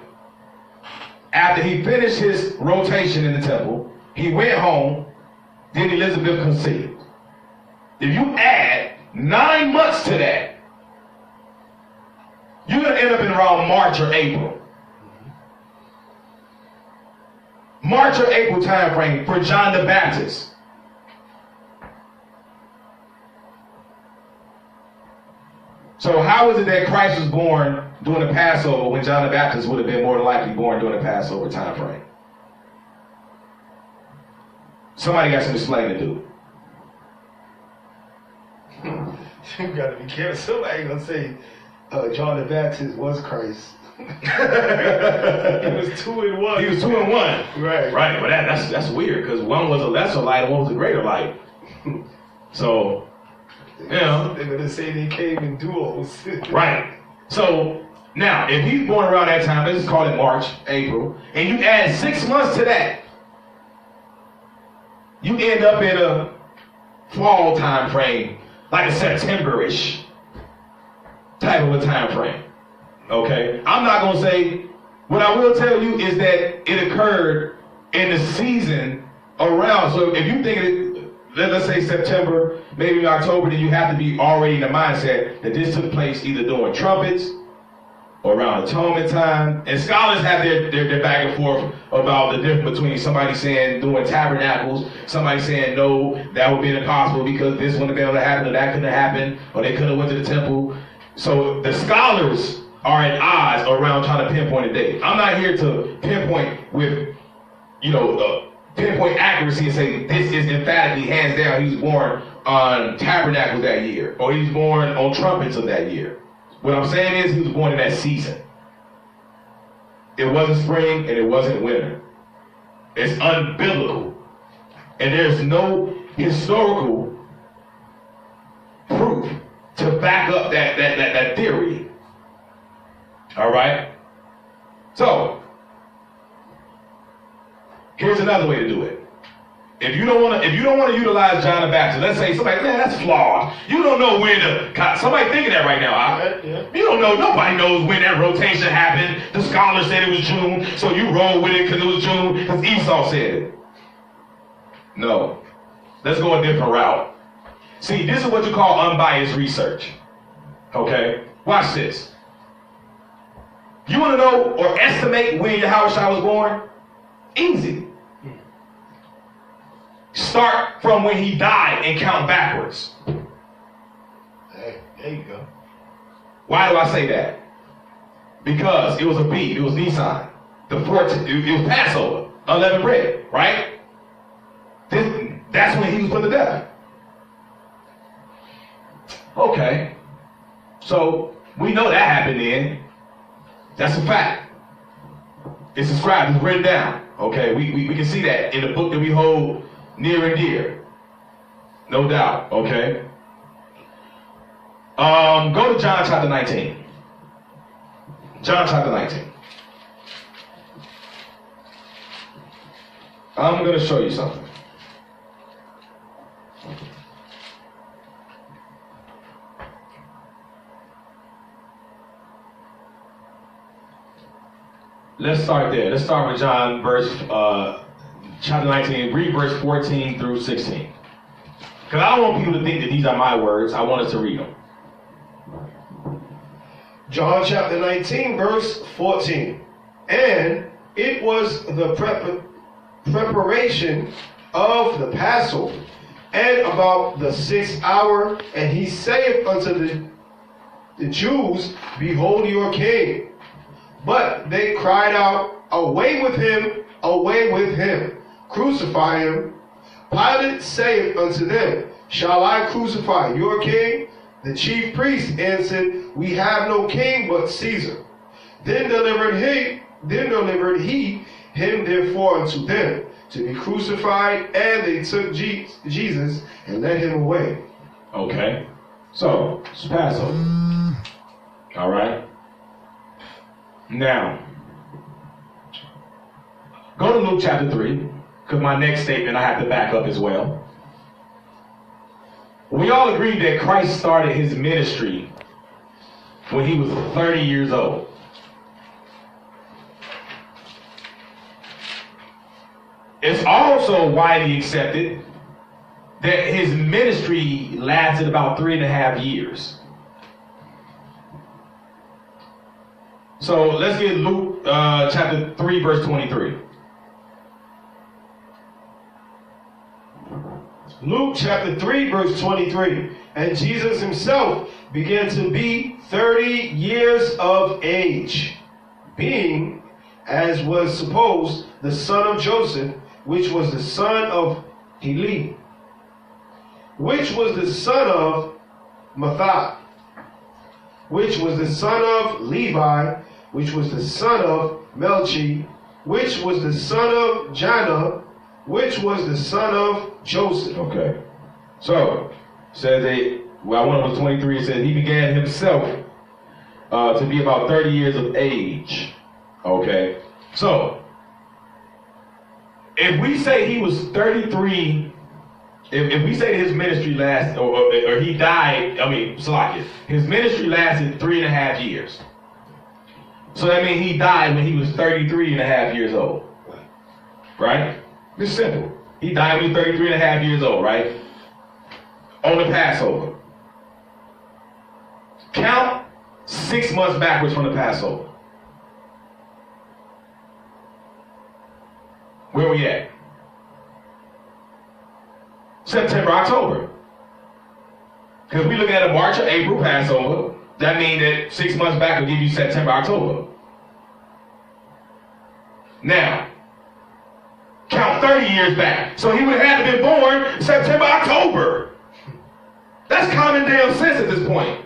After he finished his rotation in the temple, he went home. Then Elizabeth conceived. If you add 9 months to that, you're going to end up in around March or April. March or April time frame for John the Baptist. So how is it that Christ was born during the Passover when John the Baptist would have been more than likely born during the Passover time frame? Somebody got some explaining to do. You gotta be careful. Somebody gonna say John the Baptist was Christ. He was 2 in 1. He was 2 in 1. Right. Right. But that's weird because one was a lesser light and one was a greater light. So, you know. They're gonna say they came in duos. Right. So now, if he's born around that time, let's just call it March, April, and you add 6 months to that, you end up in a fall time frame, like a September-ish type of a time frame. Okay? I'm not going to say, what I will tell you is that it occurred in the season around. So if you think let's say September, maybe October, then you have to be already in the mindset that this took place either during trumpets or around atonement time. And scholars have their back and forth about the difference between somebody saying doing tabernacles, somebody saying no, that would be impossible because this wouldn't have been able to happen or that couldn't have happened or they couldn't have went to the temple. So the scholars are at odds around trying to pinpoint a date. I'm not here to pinpoint with, pinpoint accuracy and say this is emphatically hands down he was born on tabernacles that year or he was born on trumpets of that year. What I'm saying is he was born in that season. It wasn't spring and it wasn't winter. It's unbiblical. And there's no historical proof to back up that theory. All right? So, here's another way to do it. If you don't want to utilize John the Baptist, let's say somebody, man, that's flawed. You don't know when somebody thinking that right now. Yeah. You don't know. Nobody knows when that rotation happened. The scholars said it was June, so you roll with it because it was June because Esau said it. No, let's go a different route. See, this is what you call unbiased research. Okay, watch this. You want to know or estimate when Yahriach was born? Easy. Start from when he died and count backwards. Hey, there you go. Why do I say that? Because it was a B, it was Nisan. The 14th, it was Passover, unleavened bread, right? That's when he was put to death. Okay. So we know that happened then. That's a fact. It's inscribed, it's written down. Okay, we can see that in the book that we hold near and dear. No doubt, okay? Go to John chapter 19. John chapter 19. I'm going to show you something. Let's start there. Let's start with John chapter 19. Read verse 14 through 16. Because I don't want people to think that these are my words. I want us to read them. John chapter 19, verse 14. And it was the preparation of the Passover, and about the 6th hour, and he saith unto the Jews, Behold your king. But they cried out, Away with him, away with him, crucify him. Pilate saith unto them, Shall I crucify your king? The chief priest answered, We have no king but Caesar. Then delivered he him therefore unto them to be crucified, and they took Jesus and led him away. Okay, so it's Passover. All right. Now, go to Luke chapter 3, because my next statement I have to back up as well. We all agree that Christ started his ministry when he was 30 years old. It's also widely accepted that his ministry lasted about 3.5 years. So let's get Luke chapter 3, verse 23. Luke chapter 3, verse 23. And Jesus himself began to be 30 years of age, being, as was supposed, the son of Joseph, which was the son of Heli, which was the son of Mathat, which was the son of Levi, which was the son of Melchi, which was the son of Janna, which was the son of Joseph. Okay. So, says when it was 23, it says he began himself to be about 30 years of age. Okay. So, if we say he was 33, if we say his ministry lasted, or he died, his ministry lasted 3.5 years. So that means he died when he was 33.5 years old. Right? It's simple. He died when he was 33.5 years old, right? On the Passover. Count 6 months backwards from the Passover. Where we at? September, October. Because we looking at a March or April Passover. That means that 6 months back will give you September, October. Now, count 30 years back. So he would have had to be born September, October. That's common damn sense at this point.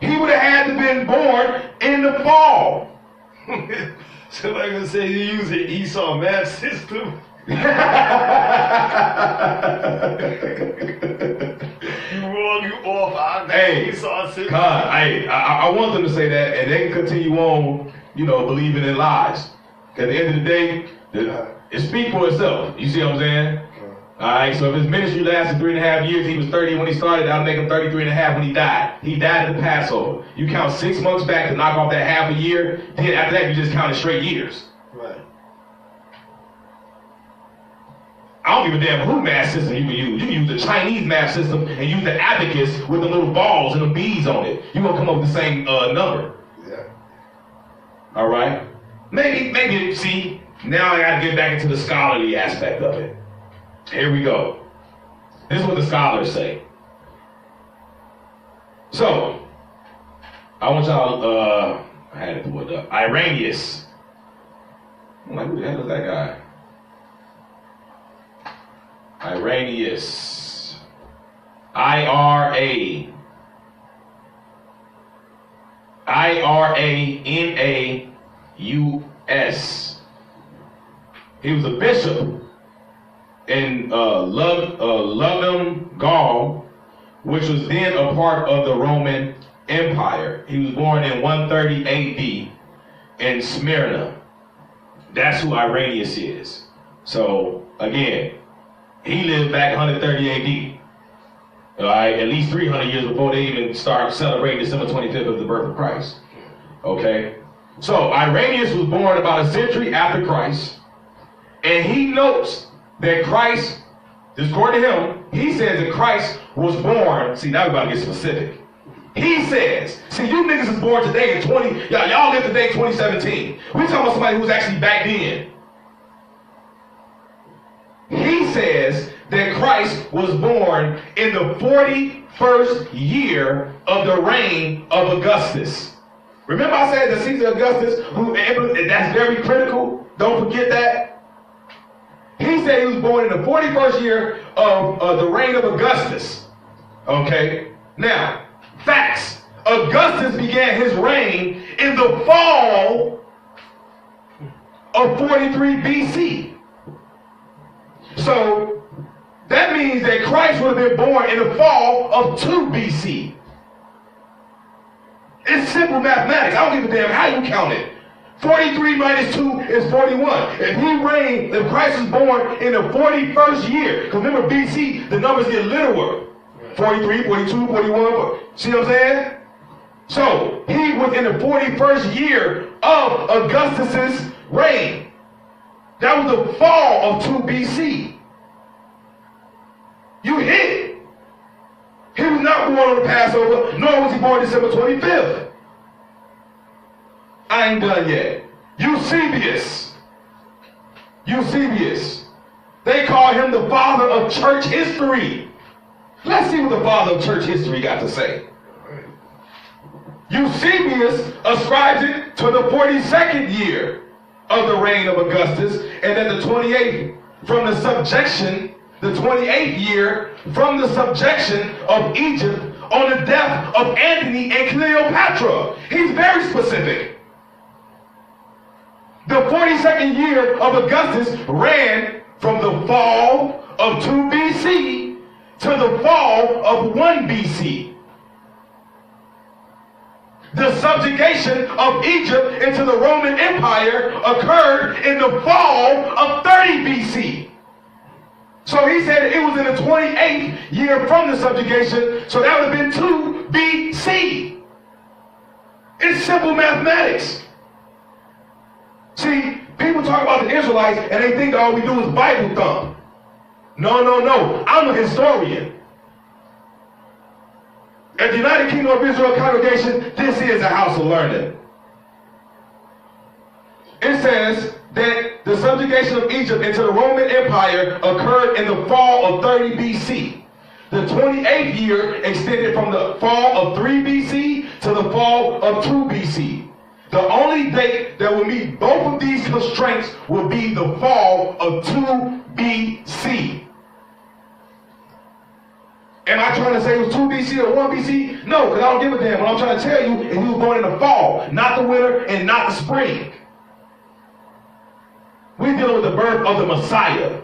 He would have had to been born in the fall. Somebody gonna say you use the Esau math system. You wrong, you off. Hey, Esau system. God, I want them to say that, and they can continue on, believing in lies. At the end of the day, it speaks for itself. You see what I'm saying? All right, so if his ministry lasted 3.5 years, he was 30 when he started, that'll make him 33.5 when he died. He died at the Passover. You count 6 months back to knock off that half a year, then after that you just counted straight years. Right. I don't give a damn who math system you can use. You can use the Chinese math system and use the abacus with the little balls and the beads on it. You're going to come up with the same number. Yeah. All right? Maybe, see, now I got to get back into the scholarly aspect of it. Here we go. This is what the scholars say. So, I want y'all, I had to put it up. Irenaeus. I'm like, who the hell is that guy? Irenaeus. Irenaeus. He was a bishop in Lugdunum, Gaul, which was then a part of the Roman Empire. He was born in 130 AD in Smyrna. That's who Irenaeus is. So, again, he lived back 130 AD. All right, at least 300 years before they even start celebrating December 25th of the birth of Christ. Okay? So, Irenaeus was born about a century after Christ, and he notes that Christ This according to him, he says that Christ was born. See, now we're about to get specific. He says, see, you niggas is born today in y'all live today in 2017. We're talking about somebody who was actually back then. He says that Christ was born in the 41st year of the reign of Augustus. Remember I said the Caesar Augustus, that's very critical. Don't forget that. He said he was born in the 41st year of the reign of Augustus. Okay? Now, facts. Augustus began his reign in the fall of 43 BC. So, that means that Christ would have been born in the fall of 2 BC. It's simple mathematics. I don't give a damn how you count it. 43 minus 2 is 41. If Christ was born in the 41st year, because remember BC, the numbers get littler. 43, 42, 41. See what I'm saying? So, he was in the 41st year of Augustus's reign. That was the fall of 2 BC. You hit it. He was not born on the Passover, nor was he born December 25th. I ain't done yet. Eusebius. They call him the father of church history. Let's see what the father of church history got to say. Eusebius ascribes it to the 42nd year of the reign of Augustus, and then the 28th from the subjection, the 28th year from the subjection of Egypt on the death of Antony and Cleopatra. He's very specific. The 42nd year of Augustus ran from the fall of 2 BC to the fall of 1 BC. The subjugation of Egypt into the Roman Empire occurred in the fall of 30 BC. So he said it was in the 28th year from the subjugation, so that would have been 2 BC. It's simple mathematics. See, people talk about the Israelites and they think all we do is Bible thump. No. I'm a historian. At the United Kingdom of Israel congregation, this is a house of learning. It says that the subjugation of Egypt into the Roman Empire occurred in the fall of 30 BC. The 28th year extended from the fall of 3 BC to the fall of 2 BC. The only date that will meet both of these constraints will be the fall of 2 BC. Am I trying to say it was 2 BC or 1 BC? No, because I don't give a damn. What I'm trying to tell you is he was born in the fall, not the winter and not the spring. We're dealing with the birth of the Messiah.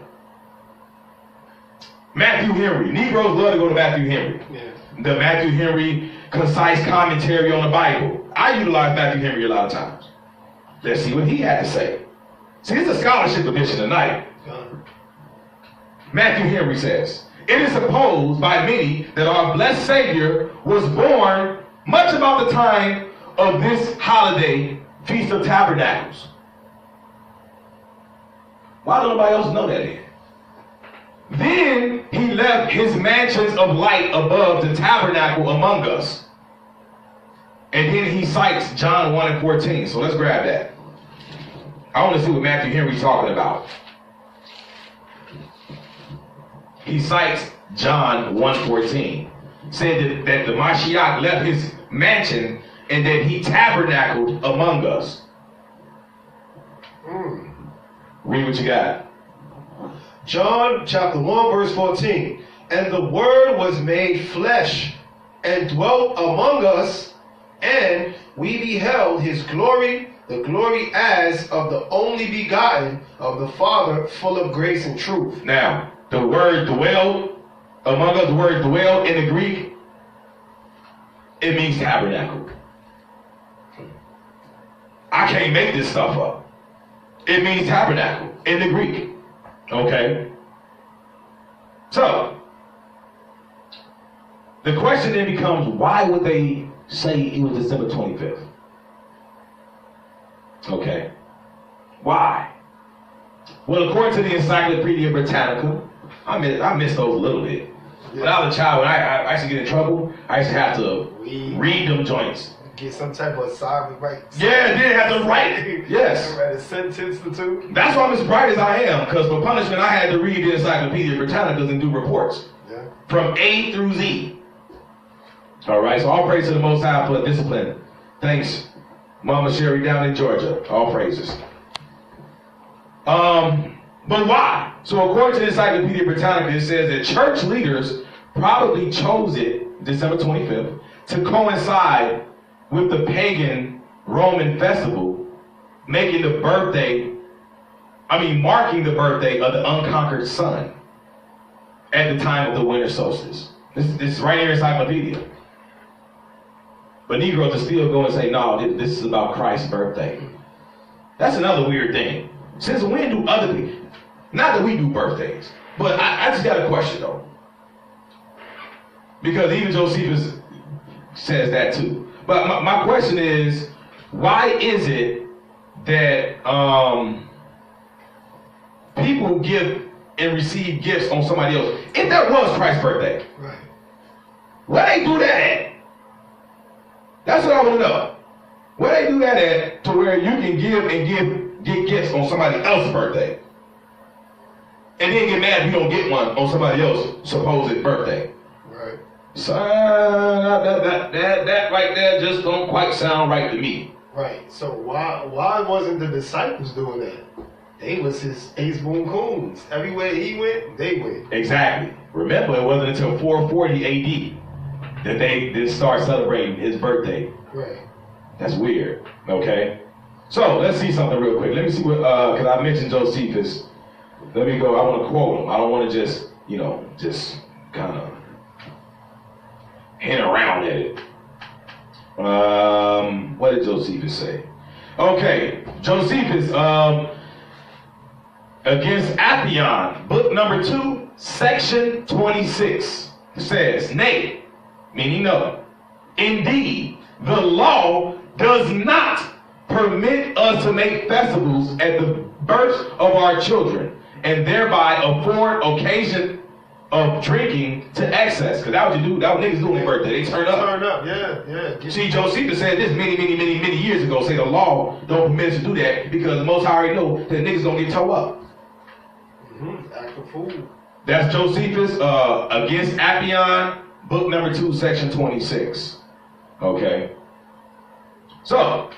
Matthew Henry. Negroes love to go to Matthew Henry. Yeah. The Matthew Henry concise commentary on the Bible. I utilize Matthew Henry a lot of times. Let's see what he had to say. See, it's a scholarship edition tonight. Matthew Henry says, "It is supposed by many that our blessed Savior was born much about the time of this holiday, Feast of Tabernacles." Why don't nobody else know that then? Then he left his mansions of light above the tabernacle among us. And then he cites John 1 and 14. So let's grab that. I want to see what Matthew Henry's talking about. He cites John 1:14. Said that the Mashiach left his mansion and that he tabernacled among us. Read what you got. John chapter 1 verse 14. "And the word was made flesh and dwelt among us, and we beheld his glory, the glory as of the only begotten of the Father, full of grace and truth." Now, the word dwell among us, the word dwell in the Greek, it means tabernacle. I can't make this stuff up. It means tabernacle in the Greek. Okay? So, the question then becomes, why would they say it was December 25th? Okay. Why? Well, according to the Encyclopedia Britannica, I miss those a little bit. When I was a child, when I used to get in trouble, I used to have to read them joints. Get some type of assignment, right? Yeah, did have to write. Yes. Write a sentence or two. That's why I'm as bright as I am, because for punishment, I had to read the Encyclopedia Britannica and do reports. Yeah. From A through Z. All right, so all praise to the Most High for discipline. Thanks, Mama Sherry down in Georgia. All praises. But why? So according to the Encyclopedia Britannica, it says that church leaders probably chose it, December 25th, to coincide with the pagan Roman festival, marking the birthday of the unconquered sun at the time of the winter solstice. This is right here in Encyclopedia. But Negroes will still go and say, no, this is about Christ's birthday. That's another weird thing. Since when do other people, not that we do birthdays, but I just got a question though. Because even Josephus says that too. But my question is, why is it that people give and receive gifts on somebody else? If that was Christ's birthday, Right. where they do that at? That's what I want to know. Where they do that at to where you can give and get gifts on somebody else's birthday, and then get mad if you don't get one on somebody else's supposed birthday. Right. So that right there just don't quite sound right to me. Right. So why wasn't the disciples doing that? They was his ace boon coons. Everywhere he went, they went. Exactly. Remember, it wasn't until 440 AD that they did start celebrating his birthday. Right. That's weird. Okay. So let's see something real quick. Let me see what, because I mentioned Josephus. Let me go. I want to quote him. I don't want to just kind of hint around at it. What did Josephus say? Okay. Josephus, against Appian, book number 2, section 26, says, nay, meaning no, indeed, the law does not permit us to make festivals at the birth of our children, and thereby afford occasion of drinking to excess. Because that what you do, that what niggas do on their birthday. They turn up. Turn up, yeah. See, Josephus said this many years ago, say the law don't permit us to do that because the Most High already know that niggas gonna get towed up. Act a fool. That's Josephus against Appian, book number 2, section 26. Okay. So, all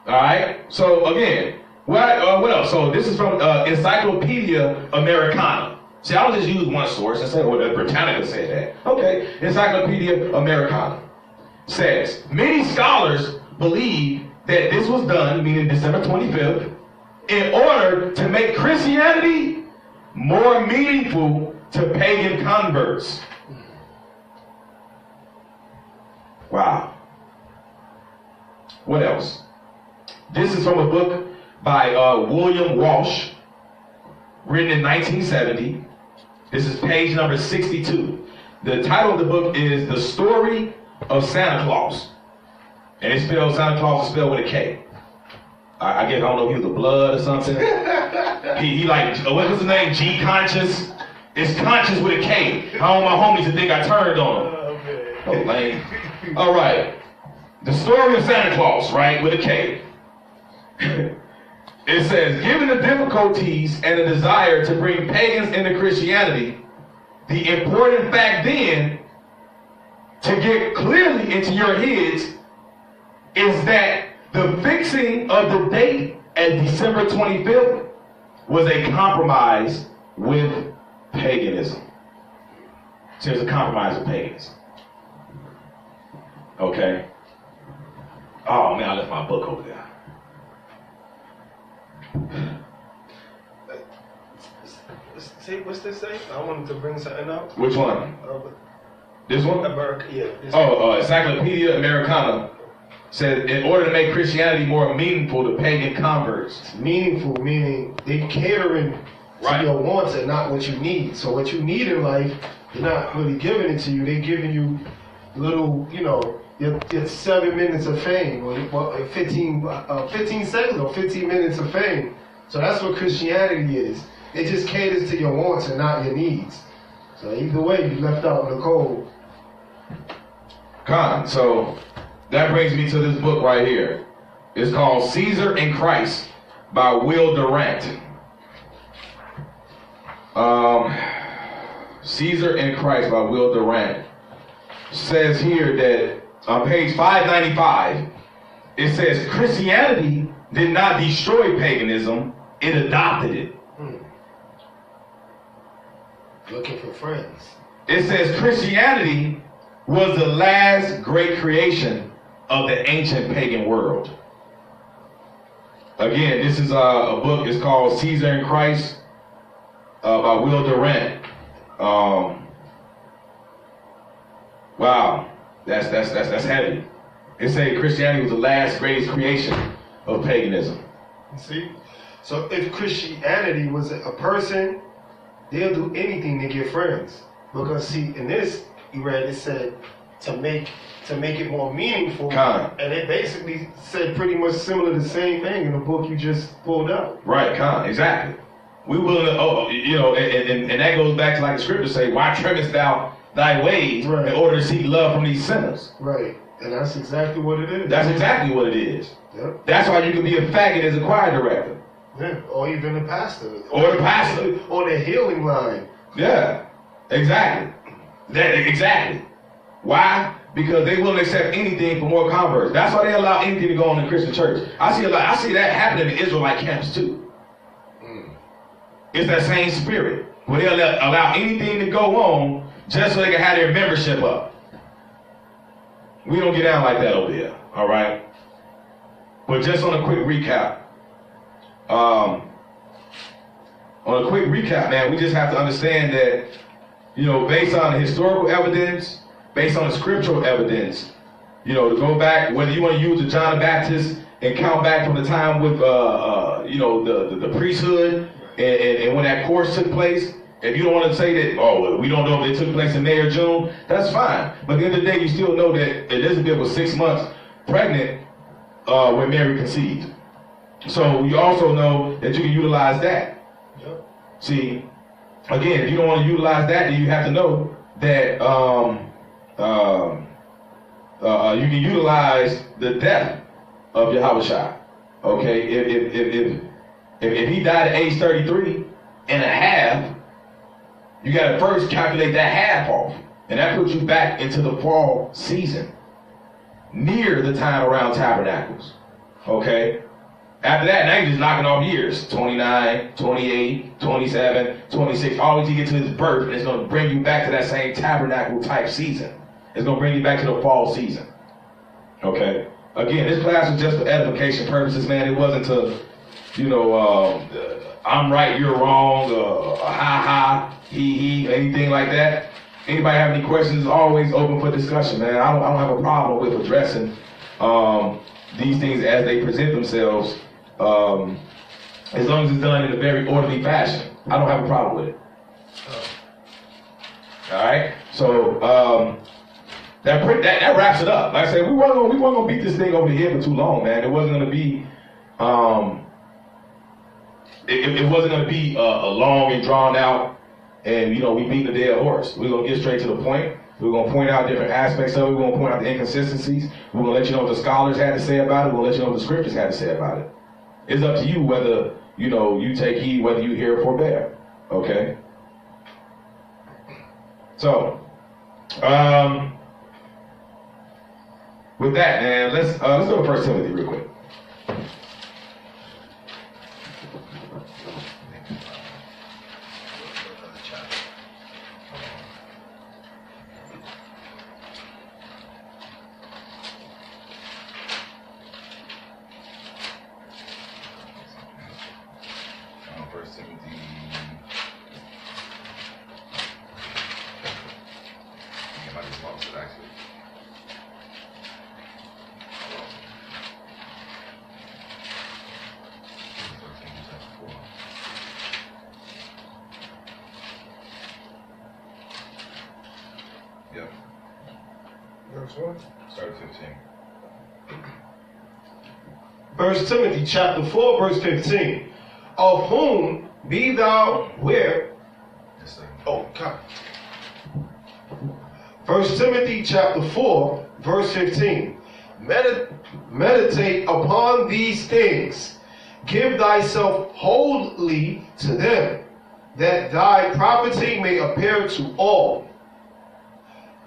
right. So again, what else? So this is from Encyclopedia Americana. See, I don't just use one source and say, "Oh, the Britannica said that." Okay, Encyclopedia Americana says many scholars believe that this was done, meaning December 25th, in order to make Christianity more meaningful to pagan converts. Wow. What else? This is from a book by William Walsh, written in 1970. This is page number 62. The title of the book is The Story of Santa Claus. And it's spelled, Santa Claus is spelled with a K. I guess, I don't know if he was a blood or something. he like, what was his name? G Conscious? It's Conscious with a K. I don't want my homies to think I turned on him. Oh, lame. All right. The Story of Santa Claus, right, with a K. It says, given the difficulties and the desire to bring pagans into Christianity, the important fact then to get clearly into your heads is that the fixing of the date at December 25th was a compromise with paganism. So it's a compromise with paganism. Okay. Oh man, I left my book over there. What's this say? I wanted to bring something up. Which one? This one? America, yeah. Encyclopedia Americana said in order to make Christianity more meaningful to pagan converts. Meaningful, meaning they catering to your wants and not what you need. So what you need in life, they're not really giving it to you. They're giving you little, your 7 minutes of fame, or 15 seconds or 15 minutes of fame. So that's what Christianity is. It just caters to your wants and not your needs. So either way, you left out in the cold. So that brings me to this book right here. It's called Caesar and Christ by Will Durant. Caesar and Christ by Will Durant says here that on page 595, it says Christianity did not destroy paganism, it adopted it. Looking for friends. It says Christianity was the last great creation of the ancient pagan world. Again, this is a book. It's called Caesar and Christ by Will Durant. Wow, that's heavy. It says Christianity was the last greatest creation of paganism. See, so if Christianity was a person, they'll do anything to get friends. Because see, in this you read, it said to make it more meaningful, and it basically said pretty much similar the same thing in the book you just pulled out. Right, exactly. We will, and that goes back to like the scriptures say, why trimmest thou thy ways in order to seek love from these sinners? Right, and that's exactly what it is. That's exactly what it is. Yep. That's why you can be a faggot as a choir director. Yeah, or even a pastor. Or the pastor. Or the healing line. Yeah, exactly. Exactly. Why? Because they will accept anything for more converts. That's why they allow anything to go on in the Christian church. I see that happening in the Israelite camps too. It's that same spirit where they'll allow anything to go on just so they can have their membership up. We don't get down like that over here, all right? But just on a quick recap, man, we just have to understand that, based on the historical evidence, based on the scriptural evidence, to go back, whether you want to use the John the Baptist and count back from the time with, the priesthood and when that course took place. If you don't want to say that, we don't know if it took place in May or June, that's fine. But at the end of the day, you still know that Elizabeth was 6 months pregnant when Mary conceived. So you also know that you can utilize that. Yep. See, again, if you don't want to utilize that, then you have to know that you can utilize the death of Yahushua. Okay, if he died at age 33 and a half, you got to first calculate that half off, and that puts you back into the fall season, near the time around Tabernacles. Okay. After that, now you're just knocking off years. 29, 28, 27, 26, always you get to his birth, and it's going to bring you back to that same tabernacle type season. It's going to bring you back to the fall season. Okay? Again, this class was just for edification purposes, man. It wasn't to, I'm right, you're wrong, ha ha, he, anything like that. Anybody have any questions? Always open for discussion, man. I don't have a problem with addressing these things as they present themselves, as long as it's done in a very orderly fashion. I don't have a problem with it. All right, so that wraps it up. Like I said, we weren't gonna beat this thing over the head for too long, man. It wasn't gonna be it wasn't gonna be a long and drawn out, and we beat the dead horse. We're gonna get straight to the point. We're going to point out different aspects of it. We're going to point out the inconsistencies. We're going to let you know what the scholars had to say about it. We're going to let you know what the scriptures had to say about it. It's up to you whether, you take heed, whether you hear or forbear. Okay? So, with that, man, let's go to 1 Timothy real quick. Yep. Verse what? Start at 15. 1 Timothy chapter 4, verse 15. Of whom Be thou where? Oh, God. 1 Timothy chapter 4, verse 15. Meditate upon these things. Give thyself wholly to them, that thy profiting may appear to all.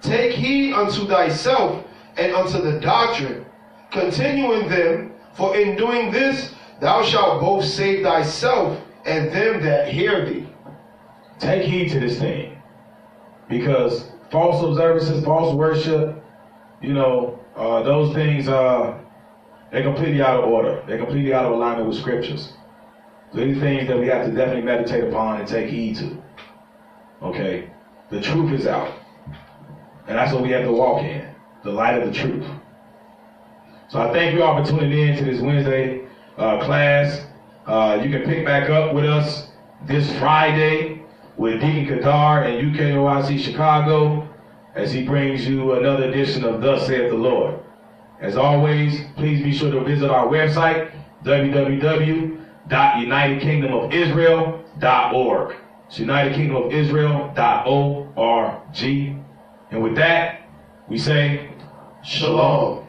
Take heed unto thyself and unto the doctrine. Continue in them, for in doing this thou shalt both save thyself and them that hear thee. Take heed to this thing, because false observances, false worship, those things they're completely out of order. They're completely out of alignment with scriptures. So these things that we have to definitely meditate upon and take heed to. Okay? The truth is out. And that's what we have to walk in. The light of the truth. So I thank you all for tuning in to this Wednesday class. You can pick back up with us this Friday with Deacon Kadar and UKOIC Chicago as he brings you another edition of Thus Saith the Lord. As always, please be sure to visit our website, www.unitedkingdomofisrael.org. It's unitedkingdomofisrael.org. And with that, we say, Shalom.